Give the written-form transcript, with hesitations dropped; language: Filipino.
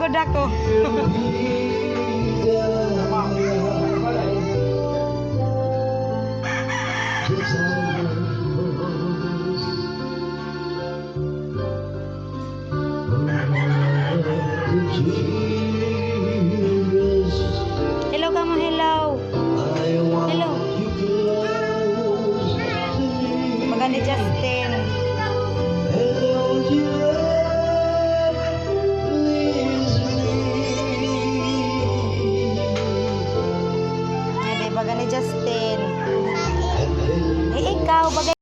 Pagod ako. Hello ka mo, hello. Hello. Maganda Justin. Ay, bagay ni Justin. Eh, ikaw, bagay.